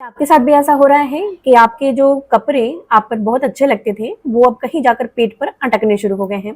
आपके साथ भी ऐसा हो रहा है कि आपके जो कपड़े आप पर बहुत अच्छे लगते थे वो अब कहीं जाकर पेट पर अटकने शुरू हो गए हैं।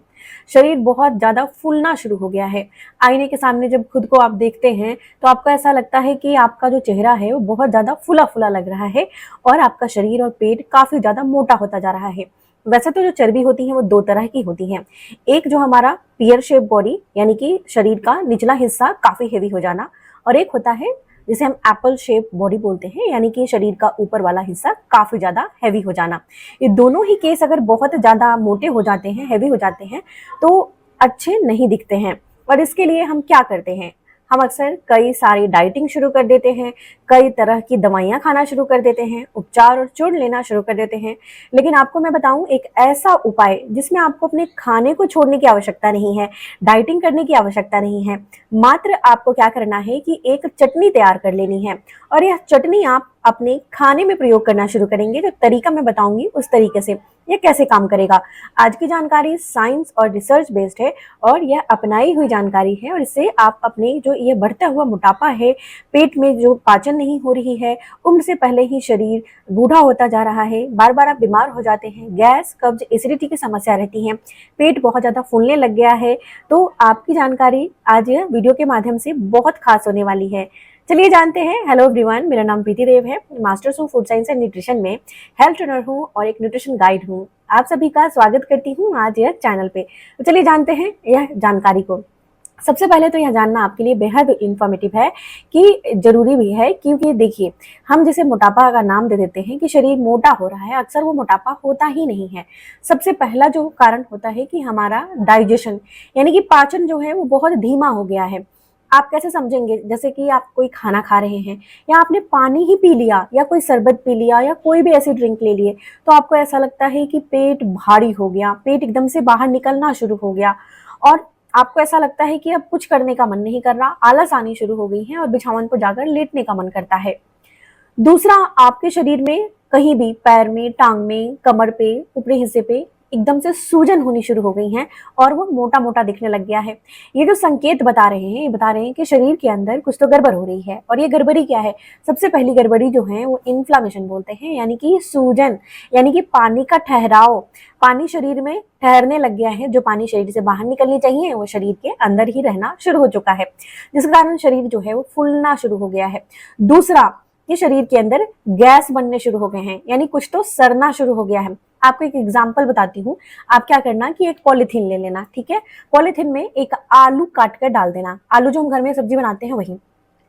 शरीर बहुत ज़्यादा फूलना शुरू हो गया है। आईने के सामने जब खुद को आप देखते हैं तो आपको ऐसा लगता है कि आपका जो चेहरा है वो बहुत ज़्यादा फूला-फूला लग रहा है और आपका शरीर और पेट काफ़ी ज़्यादा मोटा होता जा रहा है। वैसे तो जो चर्बी होती है वो 2 तरह की होती हैं। एक जो हमारा पियर शेप बॉडी यानी कि शरीर का निचला हिस्सा काफ़ी हेवी हो जाना और एक होता है जिसे हम एप्पल शेप बॉडी बोलते हैं यानी कि शरीर का ऊपर वाला हिस्सा काफी ज्यादा हैवी हो जाना। ये दोनों ही केस अगर बहुत ज्यादा मोटे हो जाते हैं, हैवी हो जाते हैं तो अच्छे नहीं दिखते हैं। और इसके लिए हम क्या करते हैं, हम अक्सर कई सारी डाइटिंग शुरू कर देते हैं, कई तरह की दवाइयाँ खाना शुरू कर देते हैं, उपचार और चूर्ण लेना शुरू कर देते हैं। लेकिन आपको मैं बताऊं एक ऐसा उपाय जिसमें आपको अपने खाने को छोड़ने की आवश्यकता नहीं है, डाइटिंग करने की आवश्यकता नहीं है। मात्र आपको क्या करना है कि एक चटनी तैयार कर लेनी है और यह चटनी आप अपने खाने में प्रयोग करना शुरू करेंगे। जो तरीका मैं बताऊंगी उस तरीके से यह कैसे काम करेगा। आज की जानकारी साइंस और रिसर्च बेस्ड है और यह अपनाई हुई जानकारी है और इससे आप अपने जो ये बढ़ता हुआ मोटापा है, पेट में जो पाचन नहीं हो रही है, उम्र से पहले ही शरीर बूढ़ा होता जा रहा है, बार बार आप बीमार हो जाते हैं, गैस कब्ज एसिडिटी की समस्या रहती है, पेट बहुत ज़्यादा फूलने लग गया है, तो आपकी जानकारी आज यह वीडियो के माध्यम से बहुत खास होने वाली है। चलिए जानते हैं। हेलो एवरीवन, मेरा नाम प्रीति देव है। Masters of food science and nutrition में हेल्थ ट्रेनर हूँ और एक न्यूट्रिशन गाइड हूँ। आप सभी का स्वागत करती हूँ आज यह चैनल पे। तो चलिए जानते हैं यह जानकारी को। सबसे पहले तो यह जानना आपके लिए बेहद इंफॉर्मेटिव है कि जरूरी भी है, क्योंकि देखिए हम जैसे मोटापा का नाम दे देते हैं कि शरीर मोटा हो रहा है, अक्सर वो मोटापा होता ही नहीं है। सबसे पहला जो कारण होता है कि हमारा डाइजेशन यानी कि पाचन जो है वो बहुत धीमा हो गया है। आप कैसे समझेंगे, जैसे कि आप कोई खाना खा रहे हैं या आपने पानी ही पी लिया या कोई शरबत पी लिया या कोई भी ऐसी ड्रिंक ले लिए तो आपको ऐसा लगता है कि पेट भारी हो गया, पेट एकदम से बाहर निकलना शुरू हो गया और आपको ऐसा लगता है कि अब कुछ करने का मन नहीं कर रहा, आलस आनी शुरू हो गई है और बिछावन पर जाकर लेटने का मन करता है। दूसरा, आपके शरीर में कहीं भी पैर में, टांग में, कमर पे, ऊपरी हिस्से पे एकदम से सूजन होनी शुरू हो गई है और वो मोटा मोटा दिखने लग गया है। ये जो संकेत बता रहे हैं, ये बता रहे हैं कि शरीर के अंदर कुछ तो गड़बड़ हो रही है। और ये गड़बड़ी क्या है? सबसे पहली गड़बड़ी जो है वो इन्फ्लामेशन बोलते हैं, यानी कि सूजन, यानी कि पानी का ठहराव। पानी शरीर में ठहरने लग गया है। जो पानी शरीर से बाहर निकलनी चाहिए वो शरीर के अंदर ही रहना शुरू हो चुका है, जिसके कारण शरीर जो है वो फूलना शुरू हो गया है। दूसरा, ये शरीर के अंदर गैस बनने शुरू हो गए हैं, यानी कुछ तो सड़ना शुरू हो गया है। आपको एक एग्जाम्पल बताती हूँ। आप क्या करना कि एक पॉलीथीन ले लेना, ठीक है। पॉलीथीन में एक आलू काट कर डाल देना, आलू जो हम घर में सब्जी बनाते हैं वही।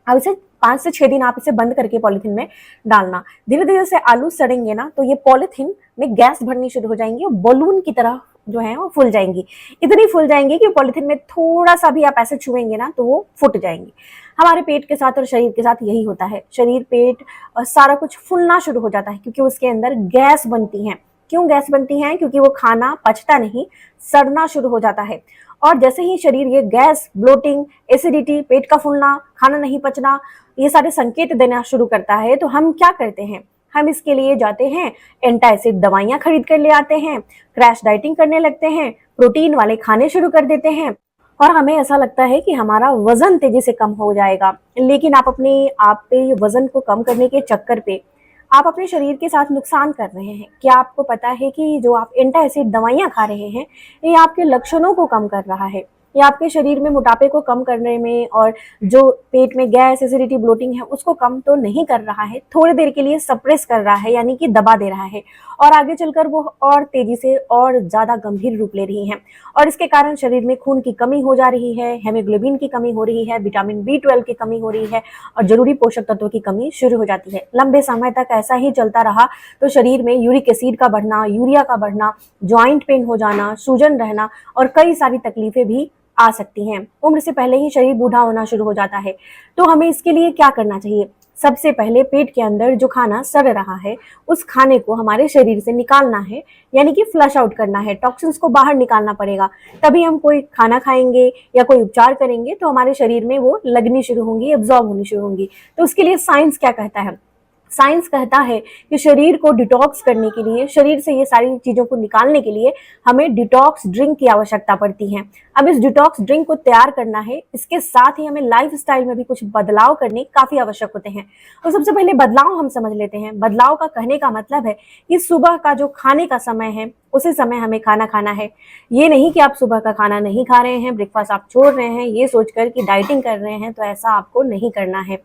अब इसे 5 से 6 दिन आप इसे बंद करके पॉलीथीन में डालना। धीरे धीरे से आलू सड़ेंगे ना तो ये पॉलीथीन में गैस भरनी शुरू हो जाएंगी और बलून की तरह जो है वो फूल जाएंगी। इतनी फूल जाएंगी कि पॉलीथीन में थोड़ा सा भी आप ऐसे छुएंगे ना तो वो फूट जाएंगी। हमारे पेट के साथ और शरीर के साथ यही होता है। शरीर, पेट और सारा कुछ फूलना शुरू हो जाता है क्योंकि उसके अंदर गैस बनती है। क्यों गैस बनती है? क्योंकि वो खाना पचता नहीं, सड़ना शुरू हो जाता है। और जैसे ही शरीर ये गैस, ब्लोटिंग, एसिडिटी, पेट का फूलना, खाना नहीं पचना, ये सारे संकेत देना शुरू करता है तो हम क्या करते हैं? हम इसके लिए जाते हैं, एंटासिड दवाइयां खरीद कर ले आते हैं, क्रैश डाइटिंग करने लगते हैं, प्रोटीन वाले खाने शुरू कर देते हैं और हमें ऐसा लगता है कि हमारा वजन तेजी से कम हो जाएगा। लेकिन आप अपने आप पे वजन को कम करने के चक्कर पे आप अपने शरीर के साथ नुकसान कर रहे हैं। क्या आपको पता है कि जो आप एंटासिड दवाइयां खा रहे हैं ये आपके लक्षणों को कम कर रहा है, ये आपके शरीर में मोटापे को कम करने में और जो पेट में गैस, एसिडिटी, ब्लोटिंग है उसको कम तो नहीं कर रहा है, थोड़ी देर के लिए सप्रेस कर रहा है, यानी कि दबा दे रहा है और आगे चलकर वो और तेजी से और ज्यादा गंभीर रूप ले रही है। और इसके कारण शरीर में खून की कमी हो जा रही है, हेमोग्लोबिन की कमी हो रही है, विटामिन B12 की कमी हो रही है और जरूरी पोषक तत्वों की कमी शुरू हो जाती है। लंबे समय तक ऐसा ही चलता रहा तो शरीर में यूरिक एसिड का बढ़ना, यूरिया का बढ़ना, ज्वाइंट पेन हो जाना, सूजन रहना और कई सारी तकलीफें भी आ सकती हैं। उम्र से पहले ही शरीर बूढ़ा होना शुरू हो जाता है। तो हमें इसके लिए क्या करना चाहिए? सबसे पहले पेट के अंदर जो खाना सड़ रहा है उस खाने को हमारे शरीर से निकालना है, यानी कि फ्लश आउट करना है, टॉक्सिन्स को बाहर निकालना पड़ेगा। तभी हम कोई खाना खाएंगे या कोई उपचार करेंगे तो हमारे शरीर में वो लगनी शुरू होंगी, एब्जॉर्ब होनी शुरू होंगी। तो उसके लिए साइंस क्या कहता है? साइंस कहता है कि शरीर को डिटॉक्स करने के लिए, शरीर से ये सारी चीज़ों को निकालने के लिए हमें डिटॉक्स ड्रिंक की आवश्यकता पड़ती है। अब इस डिटॉक्स ड्रिंक को तैयार करना है, इसके साथ ही हमें लाइफस्टाइल में भी कुछ बदलाव करने काफ़ी आवश्यक होते हैं। तो सबसे पहले बदलाव हम समझ लेते हैं। बदलाव का कहने का मतलब है कि सुबह का जो खाने का समय है, उसी समय हमें खाना खाना है। ये नहीं कि आप सुबह का खाना नहीं खा रहे हैं, ब्रेकफास्ट आप छोड़ रहे हैं, ये सोचकर कि डाइटिंग कर रहे हैं, तो ऐसा आपको नहीं करना है।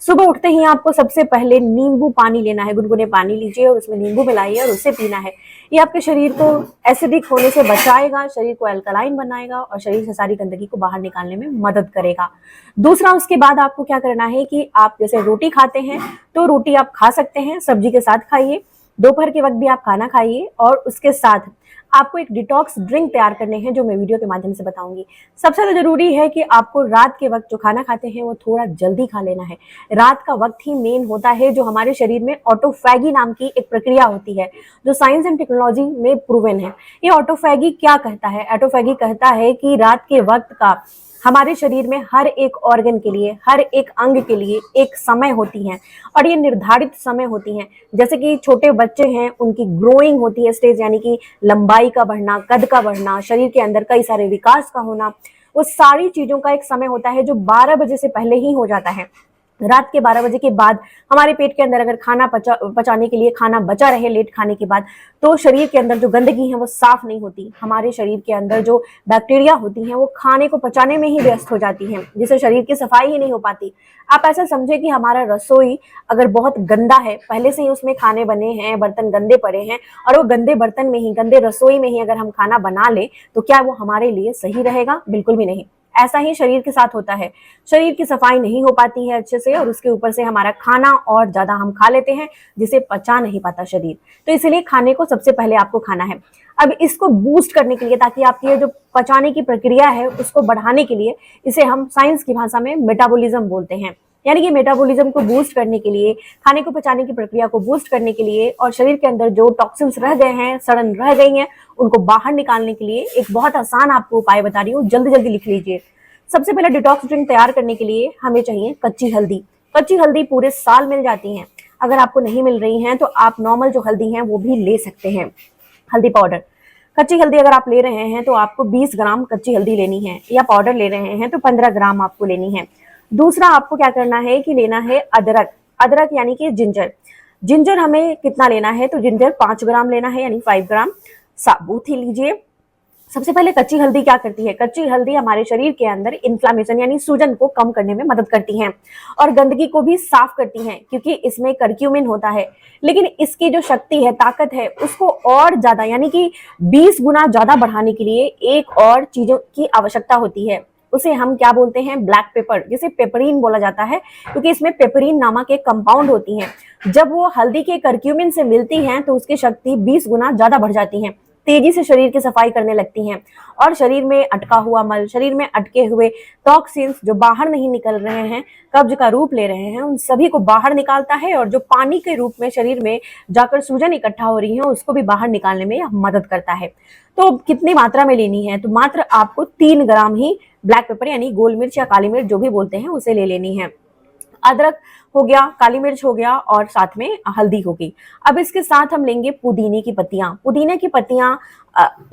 सुबह उठते ही आपको सबसे पहले नींबू पानी लेना है, गुनगुने पानी लीजिए और उसमें नींबू मिलाइए और उसे पीना है। ये आपके शरीर को एसिडिक होने से बचाएगा, शरीर को अल्कलाइन बनाएगा और शरीर से सारी गंदगी को बाहर निकालने में मदद करेगा। दूसरा, उसके बाद आपको क्या करना है कि आप जैसे रोटी खाते हैं तो रोटी आप खा सकते हैं, सब्जी के साथ खाइए। दोपहर के वक्त भी आप खाना खाइए और उसके साथ आपको एक डिटॉक्स ड्रिंक तैयार करने हैं, जो मैं वीडियो के माध्यम से बताऊंगी। सबसे ज्यादा जरूरी है कि आपको रात के वक्त जो खाना खाते हैं वो थोड़ा जल्दी खा लेना है। रात का वक्त ही मेन होता है, जो हमारे शरीर में ऑटोफैगी नाम की एक प्रक्रिया होती है, जो साइंस एंड टेक्नोलॉजी में प्रूवन है। ये ऑटोफैगी क्या कहता है? ऑटोफैगी कहता है कि रात के वक्त का हमारे शरीर में हर एक ऑर्गन के लिए, हर एक अंग के लिए एक समय होती है और ये निर्धारित समय होती हैं। जैसे कि छोटे बच्चे हैं, उनकी ग्रोइंग होती है स्टेज, यानी कि लंबाई का बढ़ना, कद का बढ़ना, शरीर के अंदर कई सारे विकास का होना, वो सारी चीजों का एक समय होता है जो 12 बजे से पहले ही हो जाता है। रात के 12 बजे के बाद हमारे पेट के अंदर अगर खाना पचाने के लिए खाना बचा रहे लेट खाने के बाद, तो शरीर के अंदर जो गंदगी है वो साफ नहीं होती। हमारे शरीर के अंदर जो बैक्टीरिया होती हैं वो खाने को पचाने में ही व्यस्त हो जाती हैं, जिससे शरीर की सफाई ही नहीं हो पाती। आप ऐसा समझे कि हमारा रसोई अगर बहुत गंदा है, पहले से ही उसमें खाने बने हैं, बर्तन गंदे पड़े हैं, और वो गंदे बर्तन में ही, गंदे रसोई में ही अगर हम खाना बना ले, तो क्या वो हमारे लिए सही रहेगा? बिल्कुल भी नहीं। ऐसा ही शरीर के साथ होता है। शरीर की सफाई नहीं हो पाती है अच्छे से, और उसके ऊपर से हमारा खाना और ज्यादा हम खा लेते हैं, जिसे पचा नहीं पाता शरीर। तो इसलिए खाने को सबसे पहले आपको खाना है। अब इसको बूस्ट करने के लिए, ताकि आपकी ये जो पचाने की प्रक्रिया है उसको बढ़ाने के लिए, इसे हम साइंस की भाषा में मेटाबॉलिज्म बोलते हैं। यानी कि मेटाबॉलिज्म को बूस्ट करने के लिए, खाने को पचाने की प्रक्रिया को बूस्ट करने के लिए, और शरीर के अंदर जो टॉक्सिन्स रह गए हैं, सड़न रह गई हैं, उनको बाहर निकालने के लिए एक बहुत आसान आपको उपाय बता रही हूँ, जल्दी जल्दी लिख लीजिए। सबसे पहले डिटॉक्स ड्रिंक तैयार करने के लिए हमें चाहिए कच्ची हल्दी। कच्ची हल्दी पूरे साल मिल जाती हैं। अगर आपको नहीं मिल रही हैं तो आप नॉर्मल जो हल्दी हैं वो भी ले सकते हैं, हल्दी पाउडर। कच्ची हल्दी अगर आप ले रहे हैं तो आपको 20 ग्राम कच्ची हल्दी लेनी है, या पाउडर ले रहे हैं तो 15 ग्राम आपको लेनी है। दूसरा, आपको क्या करना है कि लेना है अदरक। अदरक यानी कि जिंजर। जिंजर हमें कितना लेना है? तो जिंजर 5 ग्राम लेना है, यानी 5 ग्राम साबुत ही लीजिए। सबसे पहले कच्ची हल्दी क्या करती है? कच्ची हल्दी हमारे शरीर के अंदर इन्फ्लामेशन यानी सूजन को कम करने में मदद करती हैं और गंदगी को भी साफ करती हैं, क्योंकि इसमें करक्यूमिन होता है। लेकिन इसकी जो शक्ति है, ताकत है, उसको और ज्यादा यानी कि 20 गुना ज्यादा बढ़ाने के लिए एक और चीजों की आवश्यकता होती है। उसे हम क्या बोलते हैं? ब्लैक पेपर, जिसे पेपरीन बोला जाता है, क्योंकि इसमें पेपरीन नामक एक कंपाउंड होती है। जब वो हल्दी के करक्यूमिन से मिलती हैं तो उसकी शक्ति 20 गुना ज्यादा बढ़ जाती है, तेजी से शरीर की सफाई करने लगती हैं और शरीर में अटका हुआ मल, शरीर में अटके हुए टॉक्सिन्स जो बाहर नहीं निकल रहे हैं, कब्ज का रूप ले रहे हैं, उन सभी को बाहर निकालता है, और जो पानी के रूप में शरीर में जाकर सूजन इकट्ठा हो रही है उसको भी बाहर निकालने में यह मदद करता है। तो कितनी मात्रा में लेनी है? तो मात्र आपको 3 ग्राम ही ब्लैक पेपर यानी गोल मिर्च या काली मिर्च जो भी बोलते हैं उसे ले लेनी है। अदरक हो गया, काली मिर्च हो गया और साथ में हल्दी होगी। अब इसके साथ हम लेंगे पुदीने की पत्तियां। पुदीने की पत्तियां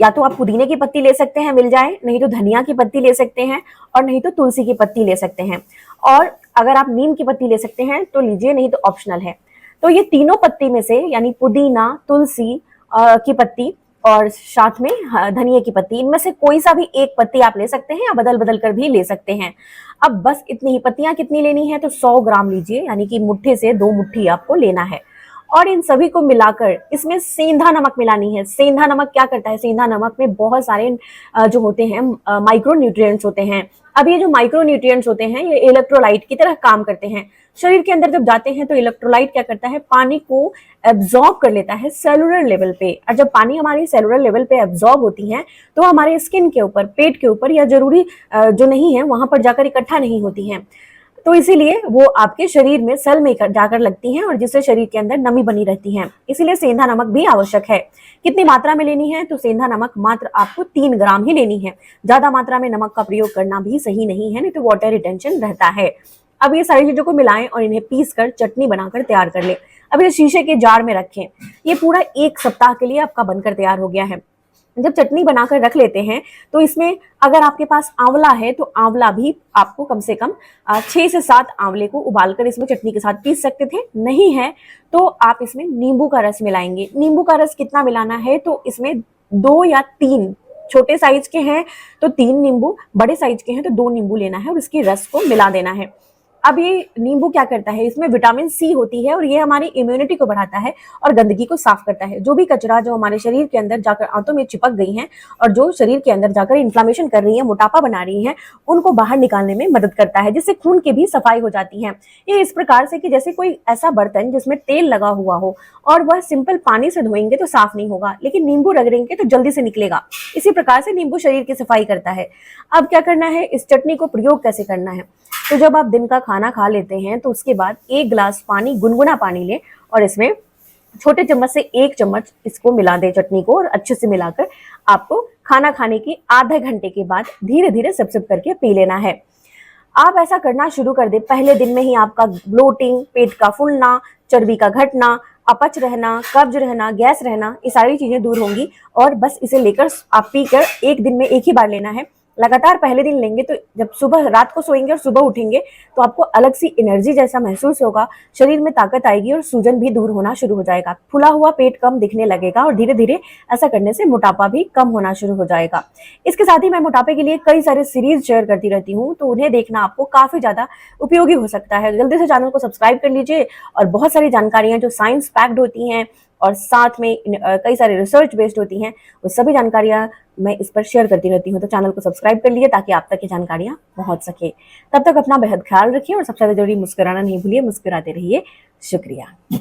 या तो आप पुदीने की पत्ती ले सकते हैं, मिल जाए, नहीं तो धनिया की पत्ती ले सकते हैं, और नहीं तो तुलसी की पत्ती ले सकते हैं, और अगर आप नीम की पत्ती ले सकते हैं तो लीजिए, नहीं तो ऑप्शनल है। तो ये तीनों पत्ती में से, यानी पुदीना, तुलसी की पत्ती और साथ में धनिया की पत्ती, इनमें से कोई सा भी एक पत्ती आप ले सकते हैं या बदल बदल कर भी ले सकते हैं। अब बस इतनी ही पत्तियां कितनी लेनी है? तो 100 ग्राम लीजिए, यानी कि मुट्ठी से 2 मुट्ठी आपको लेना है। और इन सभी को मिलाकर इसमें सेंधा नमक मिलानी है। सेंधा नमक क्या करता है? सेंधा नमक में बहुत सारे जो होते हैं माइक्रो न्यूट्रिएंट्स होते हैं। अब ये जो माइक्रो न्यूट्रिएंट्स होते हैं ये इलेक्ट्रोलाइट की तरह काम करते हैं। शरीर के अंदर जब जाते हैं तो इलेक्ट्रोलाइट क्या करता है? पानी को एब्जॉर्ब कर लेता है सेलुलर लेवल पे, और जब पानी हमारी सेलुलर लेवल पे एब्जॉर्ब होती है तो हमारे स्किन के ऊपर, पेट के ऊपर, या जरूरी जो नहीं है वहां पर जाकर इकट्ठा नहीं होती हैं। तो इसीलिए वो आपके शरीर में सेल में जाकर लगती हैं और जिससे शरीर के अंदर नमी बनी रहती है। इसीलिए सेंधा नमक भी आवश्यक है। कितनी मात्रा में लेनी है? तो सेंधा नमक मात्र आपको 3 ग्राम ही लेनी है। ज्यादा मात्रा में नमक का प्रयोग करना भी सही नहीं है, नहीं तो वाटर रिटेंशन रहता है। अब ये सारी चीजों को मिलाएं और इन्हें पीस कर चटनी बनाकर तैयार कर ले। अब इसे शीशे के जार में रखें। ये पूरा 1 सप्ताह के लिए आपका बनकर तैयार हो गया है। जब चटनी बनाकर रख लेते हैं तो इसमें अगर आपके पास आंवला है तो आंवला भी आपको कम से कम 6 से 7 आंवले को उबालकर इसमें चटनी के साथ पीस सकते थे। नहीं है तो आप इसमें नींबू का रस मिलाएंगे। नींबू का रस कितना मिलाना है तो इसमें 2 या 3, छोटे साइज के हैं तो 3 नींबू, बड़े साइज के हैं तो 2 नींबू लेना है और इसके रस को मिला देना है। अब ये नींबू क्या करता है, इसमें विटामिन सी होती है और ये हमारी इम्यूनिटी को बढ़ाता है और गंदगी को साफ करता है। जो भी कचरा जो हमारे शरीर के अंदर जाकर आंतों में चिपक गई है और जो शरीर के अंदर जाकर इन्फ्लामेशन कर रही है, मोटापा बना रही है, उनको बाहर निकालने में मदद करता है, जिससे खून की भी सफाई हो जाती है। ये इस प्रकार से कि जैसे कोई ऐसा बर्तन जिसमें तेल लगा हुआ हो और वह सिंपल पानी से धोएंगे तो साफ नहीं होगा, लेकिन नींबू रगड़ेंगे तो जल्दी से निकलेगा। इसी प्रकार से नींबू शरीर की सफाई करता है। अब क्या करना है, इस चटनी को प्रयोग कैसे करना है, तो जब आप दिन का खाना खा लेते हैं तो उसके बाद 1 गिलास पानी, गुनगुना पानी लें और इसमें छोटे चम्मच से 1 चम्मच इसको मिला दें चटनी को और अच्छे से मिलाकर आपको खाना खाने के आधे घंटे के बाद धीरे धीरे सिप करके पी लेना है। आप ऐसा करना शुरू कर दें, पहले दिन में ही आपका ब्लोटिंग, पेट का फूलना, चर्बी का घटना, अपच रहना, कब्ज रहना, गैस रहना, ये सारी चीजें दूर होंगी। और बस इसे लेकर आप पीकर 1 दिन में 1 ही बार लेना है। लगातार पहले दिन लेंगे तो जब सुबह रात को सोएंगे और सुबह उठेंगे तो आपको अलग सी एनर्जी जैसा महसूस होगा, शरीर में ताकत आएगी और सूजन भी दूर होना शुरू हो जाएगा। फूला हुआ पेट कम दिखने लगेगा और धीरे धीरे ऐसा करने से मोटापा भी कम होना शुरू हो जाएगा। इसके साथ ही मैं मोटापे के लिए कई सारे सीरीज शेयर करती रहती हूँ, तो उन्हें देखना आपको काफी ज्यादा उपयोगी हो सकता है। जल्दी से चैनल को सब्सक्राइब कर लीजिए और बहुत सारी जानकारियां जो साइंस पैक्ड होती हैं और साथ में कई सारी रिसर्च बेस्ड होती हैं, वो सभी जानकारियां मैं इस पर शेयर करती रहती हूँ। तो चैनल को सब्सक्राइब कर लीजिए ताकि आप तक ये जानकारियां पहुंच सके। तब तक अपना बेहद ख्याल रखिए और सबसे ज्यादा जरूरी मुस्कुराना नहीं भूलिए, मुस्कुराते रहिए। शुक्रिया।